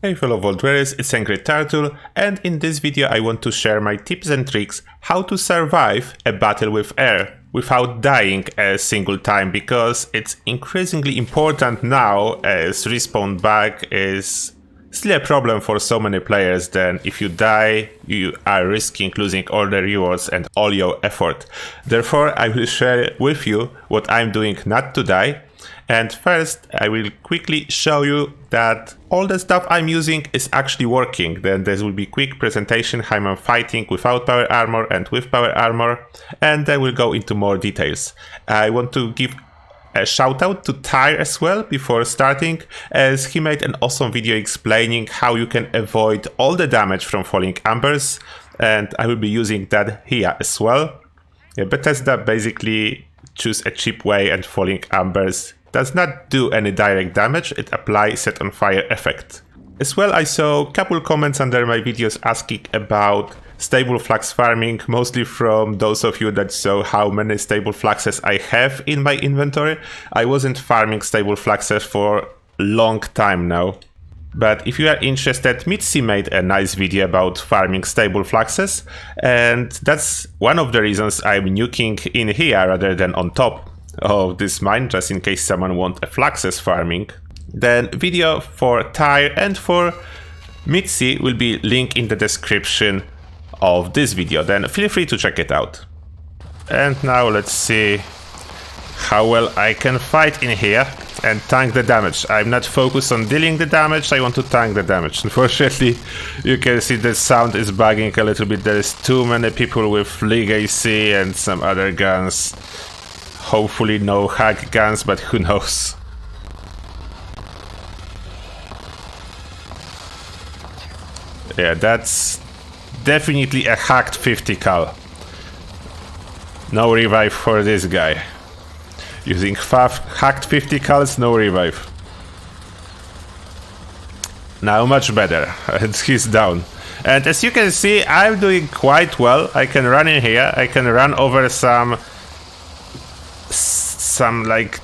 Hey fellow Vault Dwellers, it's Angry Turtle, and in this video I want to share my tips and tricks how to survive a battle with air without dying a single time, because it's increasingly important now as respawn bug is still a problem for so many players. Then if you die, you are risking losing all the rewards and all your effort. Therefore, I will share with you what I'm doing not to die. And first, I will quickly show you that all the stuff I'm using is actually working. Then there will be quick presentation how I'm fighting without power armor and with power armor, and then we'll go into more details. I want to give a shout out to Tyre as well before starting, as he made an awesome video explaining how you can avoid all the damage from falling embers, and I will be using that here as well. Bethesda basically choose a cheap way, and falling embers does not do any direct damage, it applies set on fire effect. As well, I saw a couple comments under my videos asking about stable flux farming, mostly from those of you that saw how many stable fluxes I have in my inventory. I wasn't farming stable fluxes for a long time now. But if you are interested, Mitzi made a nice video about farming stable fluxes, and that's one of the reasons I'm nuking in here rather than on top of this mine, just in case someone wants a fluxes farming. Then video for Tyre and for Mitzi will be linked in the description of this video, then feel free to check it out. And now let's see how well I can fight in here and tank the damage. I'm not focused on dealing the damage, I want to tank the damage. Unfortunately, you can see the sound is bugging a little bit. There is too many people with Legacy and some other guns. Hopefully no hack guns, but who knows. Yeah, that's definitely a hacked 50 cal. No revive for this guy. Using hacked 50 cals, no revive. Now much better, and he's down. And as you can see, I'm doing quite well. I can run in here, I can run over some like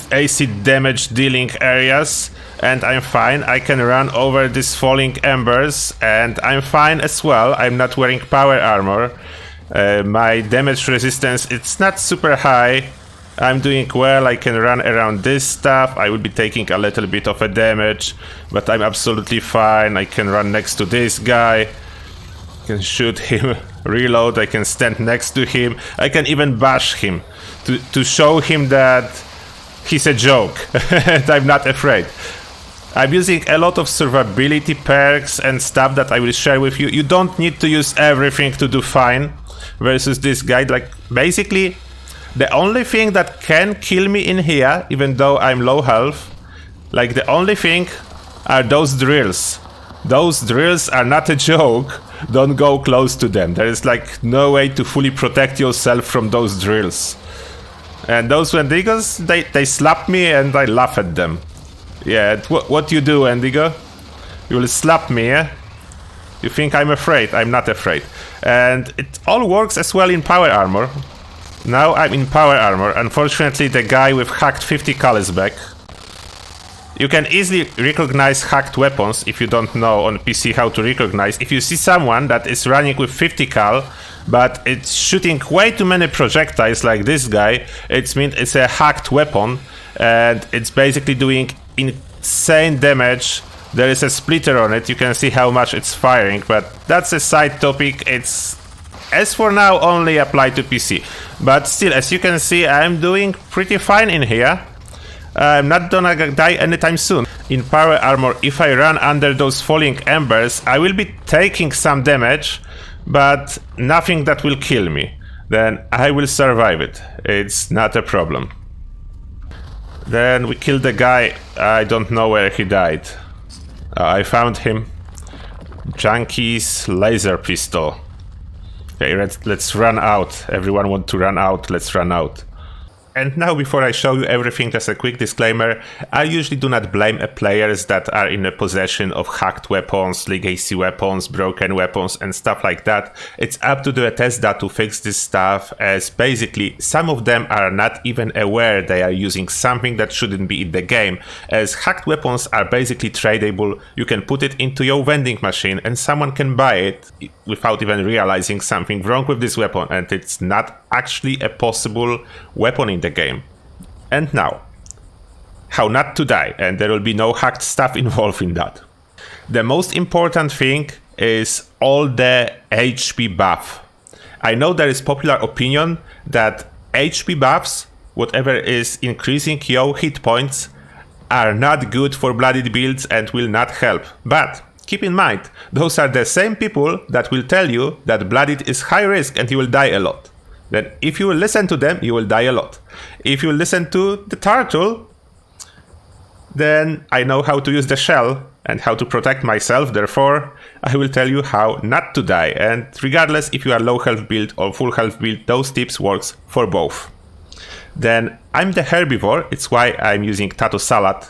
acid damage dealing areas, and I'm fine. I can run over these falling embers, and I'm fine as well. I'm not wearing power armor. My damage resistance, it's not super high. I'm doing well. I can run around this stuff. I will be taking a little bit of a damage, but I'm absolutely fine. I can run next to this guy. I can shoot him, reload. I can stand next to him. I can even bash him to show him that he's a joke and I'm not afraid. I'm using a lot of survivability perks and stuff that I will share with you. You don't need to use everything to do fine versus this guy. Like, basically, the only thing that can kill me in here, even though I'm low health, like the only thing are those drills. Those drills are not a joke. Don't go close to them. There is like no way to fully protect yourself from those drills. And those Wendigos, they slap me and I laugh at them. Yeah, what you do, Wendigo? You will slap me, yeah? You think I'm afraid? I'm not afraid. And it all works as well in power armor. Now I'm in power armor. Unfortunately, the guy with hacked 50 cal is back. You can easily recognize hacked weapons if you don't know on PC how to recognize. If you see someone that is running with 50 cal, but it's shooting way too many projectiles like this guy, it means it's a hacked weapon, and it's basically doing insane damage. There is a splitter on it, you can see how much it's firing, but that's a side topic. It's, as for now, only applied to PC. But still, as you can see, I'm doing pretty fine in here. I'm not gonna die anytime soon. In power armor, if I run under those falling embers, I will be taking some damage, but nothing that will kill me. Then I will survive it. It's not a problem. Then we killed the guy. I don't know where he died. I found him. Junkie's laser pistol. Okay, let's run out. Everyone want to run out. Let's run out. And now, before I show you everything, just a quick disclaimer. I usually do not blame players that are in the possession of hacked weapons, legacy weapons, broken weapons, and stuff like that. It's up to the Bethesda to fix this stuff, as basically some of them are not even aware they are using something that shouldn't be in the game, as hacked weapons are basically tradable. You can put it into your vending machine and someone can buy it without even realizing something wrong with this weapon, and it's not actually a possible weapon in the game. And now, how not to die, and there will be no hacked stuff involved in that. The most important thing is all the HP buff. I know there is popular opinion that HP buffs, whatever is increasing your hit points, are not good for bloodied builds and will not help. But keep in mind, those are the same people that will tell you that bloodied is high risk and you will die a lot. Then if you will listen to them, you will die a lot. If you listen to the turtle, then I know how to use the shell and how to protect myself. Therefore, I will tell you how not to die. And regardless if you are low health build or full health build, those tips works for both. Then I'm the herbivore, it's why I'm using tato salad.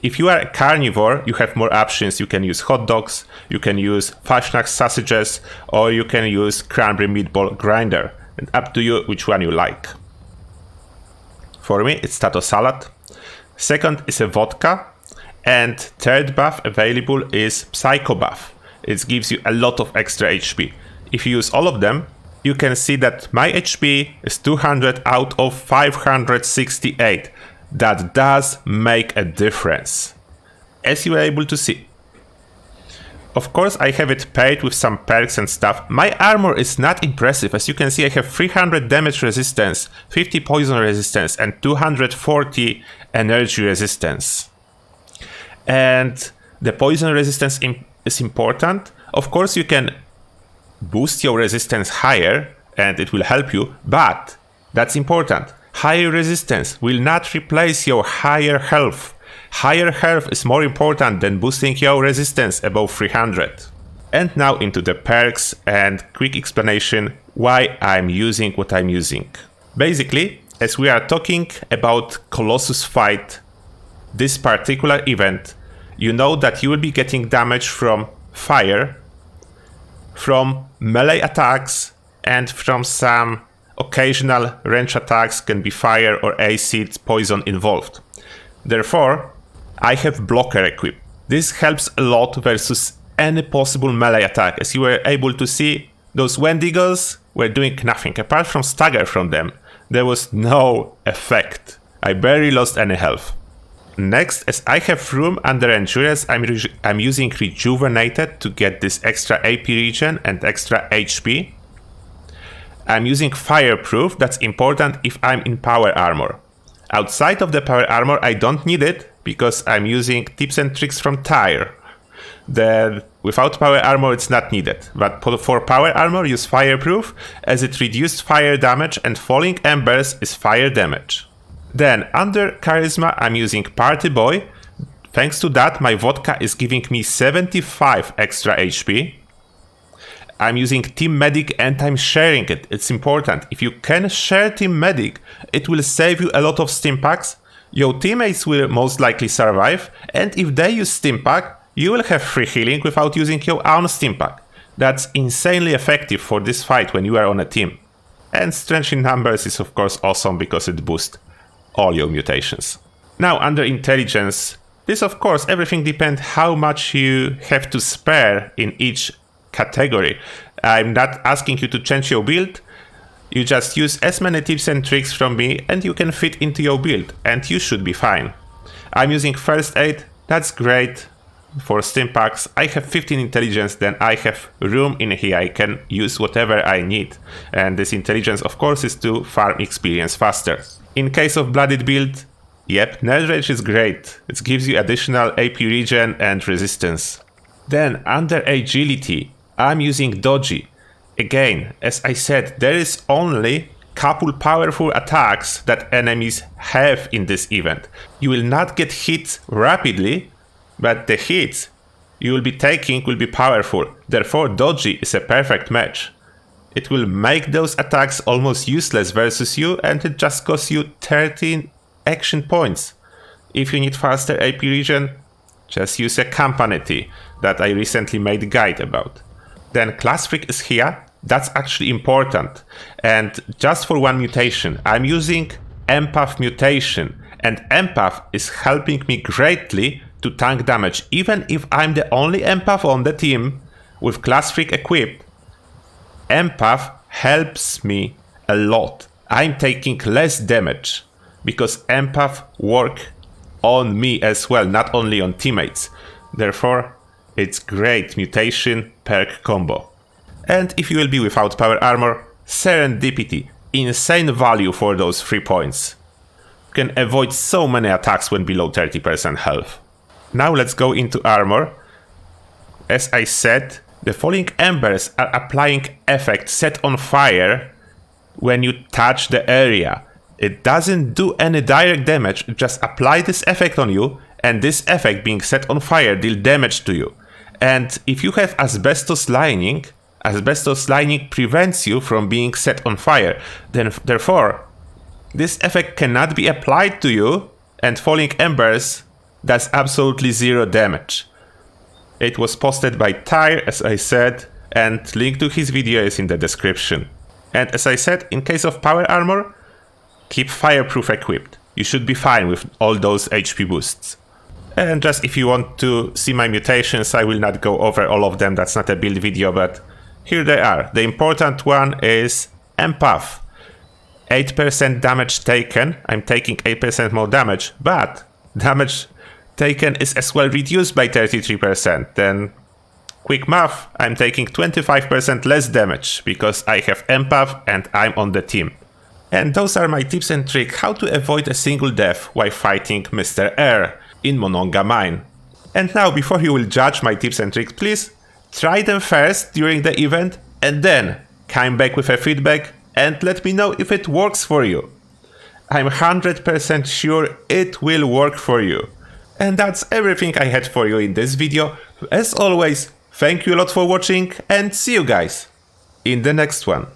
If you are a carnivore, you have more options. You can use hot dogs, you can use Fashnax sausages, or you can use cranberry meatball grinder. And up to you which one you like. For me, it's tato salad. Second is a vodka. And third buff available is Psycho buff. It gives you a lot of extra HP. If you use all of them, you can see that my HP is 200 out of 568. That does make a difference, as you are able to see. Of course, I have it paired with some perks and stuff. My armor is not impressive. As you can see, I have 300 damage resistance, 50 poison resistance, and 240 energy resistance. And the poison resistance is important. Of course, you can boost your resistance higher, and it will help you, but that's important. Higher resistance will not replace your higher health. Higher health is more important than boosting your resistance above 300. And now into the perks and quick explanation why I'm using what I'm using. Basically, as we are talking about Colossus fight, this particular event, you know that you will be getting damage from fire, from melee attacks, and from some occasional range attacks, can be fire or acid, poison involved. Therefore, I have blocker equipped. This helps a lot versus any possible melee attack. As you were able to see, those Wendigos were doing nothing. Apart from stagger from them, there was no effect. I barely lost any health. Next, as I have room under Endurance, I'm using Rejuvenated to get this extra AP regen and extra HP. I'm using Fireproof, that's important if I'm in Power Armor. Outside of the Power Armor, I don't need it, because I'm using tips and tricks from Tyre. Then without Power Armor it's not needed, but for Power Armor use Fireproof, as it reduced fire damage and Falling Embers is fire damage. Then under Charisma I'm using Party Boy. Thanks to that my vodka is giving me 75 extra HP. I'm using Team Medic and I'm sharing it, it's important. If you can share Team Medic, it will save you a lot of stim packs. Your teammates will most likely survive, and if they use stim pack, you will have free healing without using your own stim pack. That's insanely effective for this fight when you are on a team. And Strength in Numbers is of course awesome because it boosts all your mutations. Now under Intelligence, this of course everything depends how much you have to spare in each category. I'm not asking you to change your build. You just use as many tips and tricks from me and you can fit into your build and you should be fine. I'm using First Aid, that's great for stim packs. I have 15 intelligence, then I have room in here, I can use whatever I need. And this intelligence of course is to farm experience faster. In case of blooded build, yep, Nerd Rage is great. It gives you additional AP regen and resistance. Then under Agility, I'm using Dodgy. Again, as I said, there is only couple powerful attacks that enemies have in this event. You will not get hit rapidly, but the hits you will be taking will be powerful. Therefore, Dodgy is a perfect match. it will make those attacks almost useless versus you, and it just costs you 13 action points. If you need faster AP regen, just use a company tea that I recently made a guide about. Then class freak is here. That's actually important. And just for one mutation, I'm using empath mutation, and empath is helping me greatly to tank damage. Even if I'm the only empath on the team with class freak equipped, empath helps me a lot. I'm taking less damage because empath work on me as well, not only on teammates. Therefore, it's great mutation perk combo. And if you will be without power armor, serendipity, insane value for those 3 points. You can avoid so many attacks when below 30% health. Now let's go into armor. As I said, the falling embers are applying effect set on fire when you touch the area. It doesn't do any direct damage, just apply this effect on you, and this effect being set on fire deal damage to you. And if you have asbestos lining prevents you from being set on fire. Then therefore, this effect cannot be applied to you, and falling embers does absolutely 0 damage. It was posted by Tyre, as I said, and link to his video is in the description. And as I said, in case of power armor, keep fireproof equipped. You should be fine with all those HP boosts. And just if you want to see my mutations, I will not go over all of them, that's not a build video, but here they are. The important one is empath. 8% damage taken, I'm taking 8% more damage, but damage taken is as well reduced by 33%. Then, quick math, I'm taking 25% less damage because I have empath and I'm on the team. And those are my tips and tricks how to avoid a single death while fighting Mr. Air in Monongah Mine. And now, before you will judge my tips and tricks, please try them first during the event and then come back with a feedback and let me know if it works for you. I'm 100% sure it will work for you. And that's everything I had for you in this video. As always, thank you a lot for watching and see you guys in the next one.